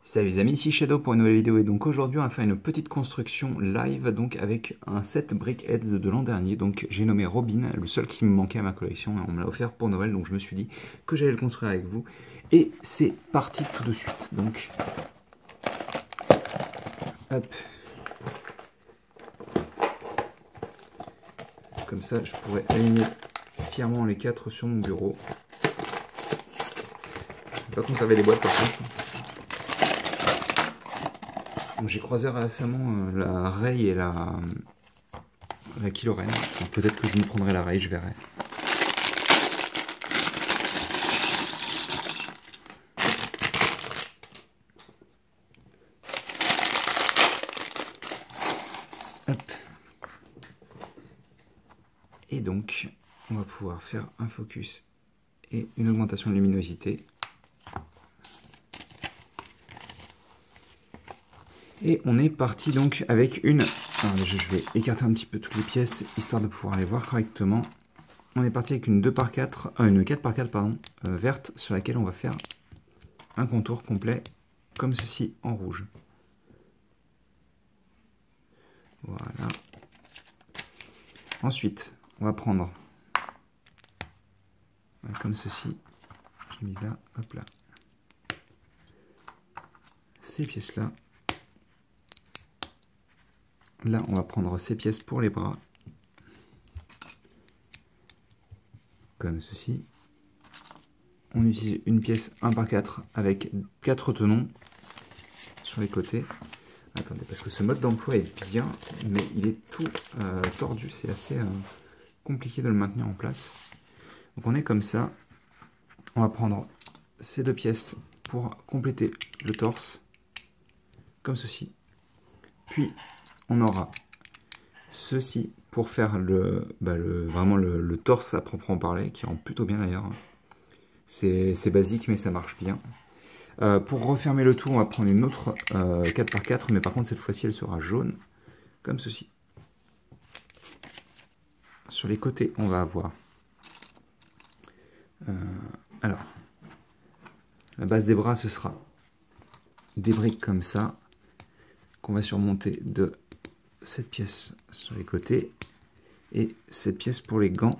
Salut les amis, ici Shadow pour une nouvelle vidéo et donc aujourd'hui on va faire une petite construction live donc avec un set Brickheads de l'an dernier. Donc j'ai nommé Robin, le seul qui me manquait à ma collection et on me l'a offert pour Noël, donc je me suis dit que j'allais le construire avec vous et c'est parti tout de suite. Donc hop, comme ça je pourrais aligner fièrement les 4 sur mon bureau. Je vais pas conserver les boîtes par contre. J'ai croisé récemment la Ray et la Kylo Ren. Peut-être que je me prendrai la Ray, je verrai. Hop. Et donc, on va pouvoir faire un focus et une augmentation de luminosité. Et on est parti donc avec une... Alors déjà, je vais écarter un petit peu toutes les pièces, histoire de pouvoir les voir correctement. On est parti avec une 2x4, une 4x4 pardon, verte, sur laquelle on va faire un contour complet, comme ceci, en rouge. Voilà. Ensuite, on va prendre, comme ceci, j'ai mis là, hop là, ces pièces-là. Là, on va prendre ces pièces pour les bras, comme ceci. On utilise une pièce 1x4 avec 4 tenons sur les côtés. Attendez, parce que ce mode d'emploi est bien, mais il est tout tordu. C'est assez compliqué de le maintenir en place. Donc on est comme ça. On va prendre ces deux pièces pour compléter le torse, comme ceci. Puis on aura ceci pour faire vraiment le torse à proprement parler, qui rend plutôt bien d'ailleurs. C'est basique, mais ça marche bien. Pour refermer le tout, on va prendre une autre 4x4, mais par contre cette fois-ci elle sera jaune, comme ceci. Sur les côtés, on va avoir alors la base des bras, ce sera des briques comme ça, qu'on va surmonter de cette pièce sur les côtés et cette pièce pour les gants.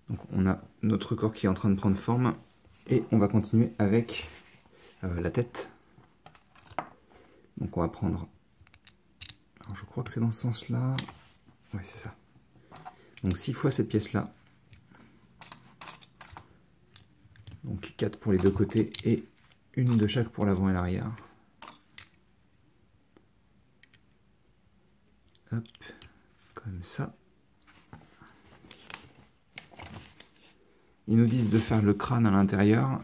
Donc on a notre corps qui est en train de prendre forme et on va continuer avec la tête. Donc on va prendre, alors je crois que c'est dans ce sens là, ouais c'est ça, donc 6 fois cette pièce là, donc 4 pour les deux côtés et une de chaque pour l'avant et l'arrière. Hop, comme ça. Ils nous disent de faire le crâne à l'intérieur.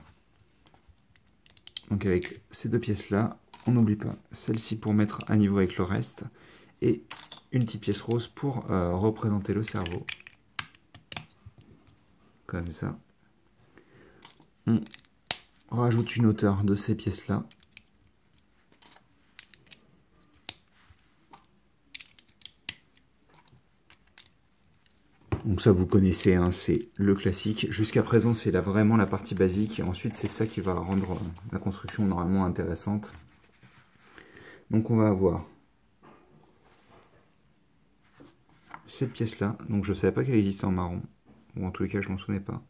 Donc avec ces deux pièces là, on n'oublie pas celle-ci pour mettre à niveau avec le reste. Et une petite pièce rose pour représenter le cerveau. Comme ça. On rajoute une hauteur de ces pièces là. Donc ça vous connaissez, hein, c'est le classique. Jusqu'à présent c'est vraiment la partie basique. Et ensuite c'est ça qui va rendre la construction normalement intéressante. Donc on va avoir cette pièce là. Donc je ne savais pas qu'elle existait en marron. Ou en tous les cas je m'en souvenais pas.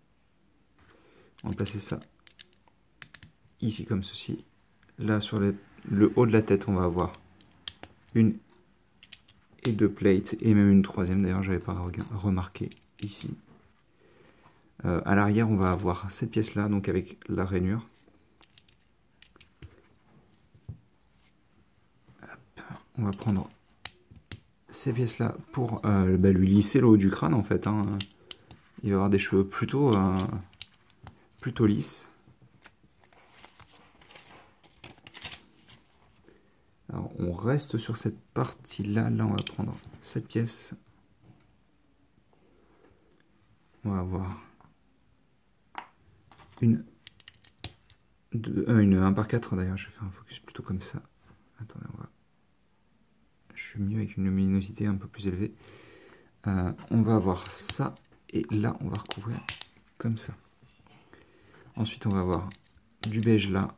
On va placer ça ici comme ceci. Là sur le haut de la tête on va avoir une et deux plates et même une troisième, d'ailleurs j'avais pas remarqué ici. À l'arrière on va avoir cette pièce là, donc avec la rainure. Hop. On va prendre ces pièces là pour lui lisser le haut du crâne en fait, hein. Il va avoir des cheveux plutôt lisses. Alors on reste sur cette partie là, on va prendre cette pièce. On va avoir une 1x4 d'ailleurs, je vais faire un focus plutôt comme ça. Attendez, je suis mieux avec une luminosité un peu plus élevée. On va avoir ça, et là on va recouvrir comme ça. Ensuite on va avoir du beige là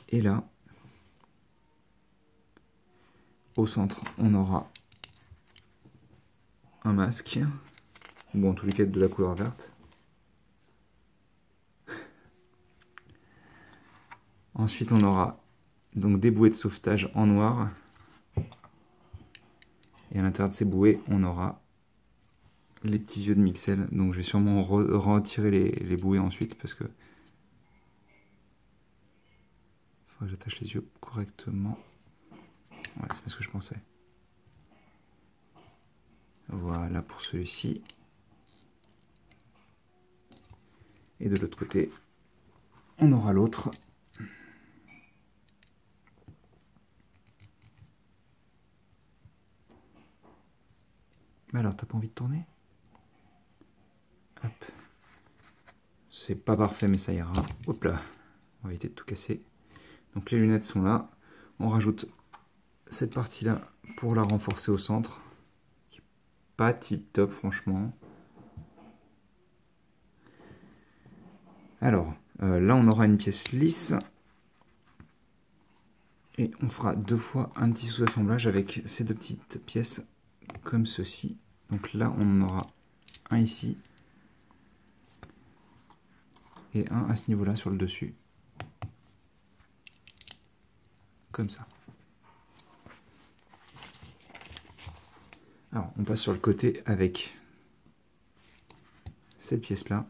et là. Au centre, on aura un masque, ou en tous les cas de la couleur verte. Ensuite, on aura donc des bouées de sauvetage en noir. Et à l'intérieur de ces bouées, on aura les petits yeux de Mixel. Donc je vais sûrement retirer les bouées ensuite parce que faut que j'attache les yeux correctement. Ouais, c'est pas ce que je pensais. Voilà pour celui-ci. Et de l'autre côté, on aura l'autre. Mais alors, t'as pas envie de tourner? Hop. C'est pas parfait, mais ça ira. Hop là. On va éviter de tout casser. Donc les lunettes sont là. On rajoute cette partie-là pour la renforcer au centre. Pas tip top, franchement. Alors, là, on aura une pièce lisse. Et on fera deux fois un petit sous-assemblage avec ces deux petites pièces comme ceci. Donc là, on en aura un ici et un à ce niveau-là sur le dessus. Comme ça. Alors, on passe sur le côté avec cette pièce-là.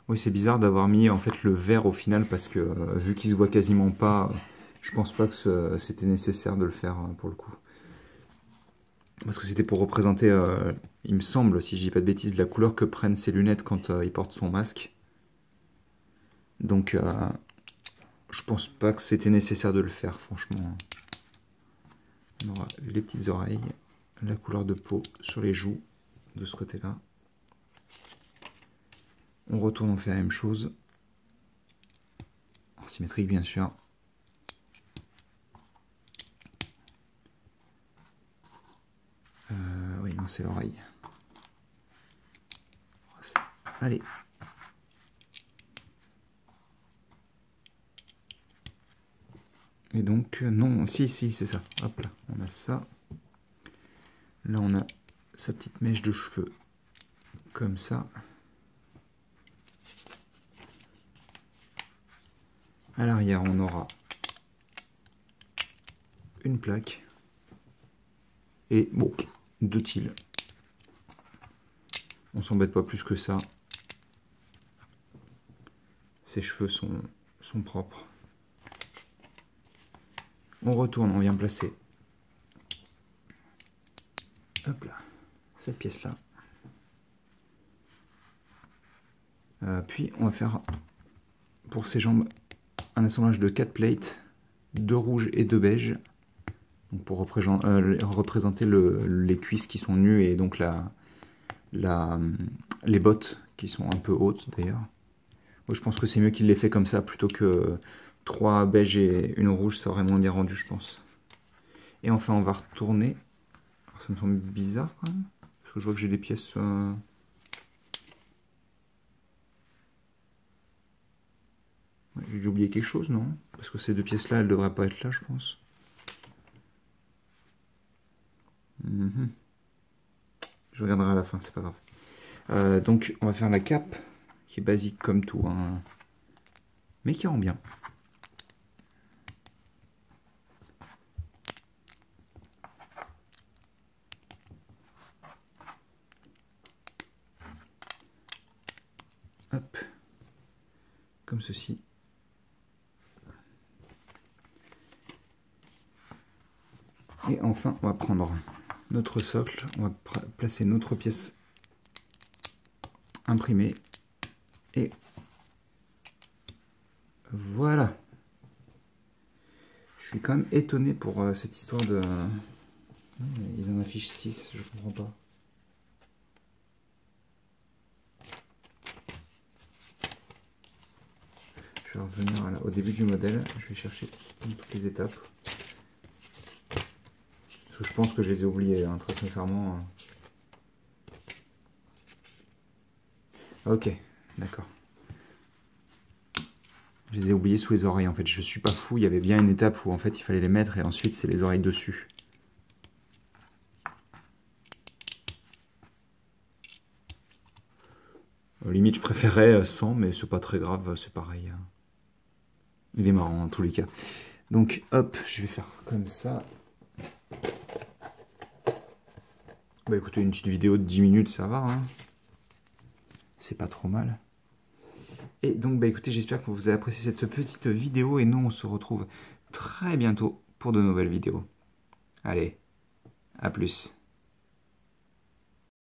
Oui, c'est bizarre d'avoir mis en fait le vert au final parce que vu qu'il se voit quasiment pas, je pense pas que c'était nécessaire de le faire pour le coup. Parce que c'était pour représenter, il me semble, si je dis pas de bêtises, la couleur que prennent ses lunettes quand il porte son masque. Donc, je pense pas que c'était nécessaire de le faire, franchement. On aura les petites oreilles, la couleur de peau sur les joues de ce côté-là. On retourne, on fait la même chose. En symétrique, bien sûr. Oui, non, c'est l'oreille. Allez. Et donc, non, si, c'est ça. Hop là, on a ça. Là, on a sa petite mèche de cheveux. Comme ça. À l'arrière, on aura une plaque. Et bon, deux tiles. On s'embête pas plus que ça. Ses cheveux sont propres. On retourne, on vient placer. Hop là, cette pièce-là. Puis on va faire pour ses jambes un assemblage de 4 plates, 2 rouges et 2 beiges. Donc pour représenter les cuisses qui sont nues et donc les bottes qui sont un peu hautes d'ailleurs. Moi je pense que c'est mieux qu'il les fait comme ça plutôt que 3 beiges et une rouge, ça aurait moins bien rendu je pense. Et enfin on va retourner. Alors, ça me semble bizarre quand même, parce que je vois que j'ai des pièces... J'ai dû oublier quelque chose, non? Parce que ces deux pièces-là, elles ne devraient pas être là, je pense. Je regarderai à la fin, c'est pas grave. Donc, on va faire la cape, qui est basique comme tout, hein, mais qui rend bien. Hop, comme ceci. Et enfin, on va prendre notre socle, on va placer notre pièce imprimée. Et voilà. Je suis quand même étonné pour cette histoire de... Ils en affichent 6, je comprends pas. Je vais revenir au début du modèle, je vais chercher toutes les étapes. Parce que je pense que je les ai oubliées, hein, très sincèrement. Ok, d'accord. Je les ai oubliés sous les oreilles en fait. Je suis pas fou, il y avait bien une étape où en fait il fallait les mettre et ensuite c'est les oreilles dessus. Limite je préférais sans, mais c'est pas très grave, c'est pareil. Il est marrant en tous les cas. Donc hop, je vais faire comme ça. Bah écoutez, une petite vidéo de 10 minutes, ça va, hein. C'est pas trop mal. Et donc bah écoutez, j'espère que vous avez apprécié cette petite vidéo et nous on se retrouve très bientôt pour de nouvelles vidéos. Allez, à plus.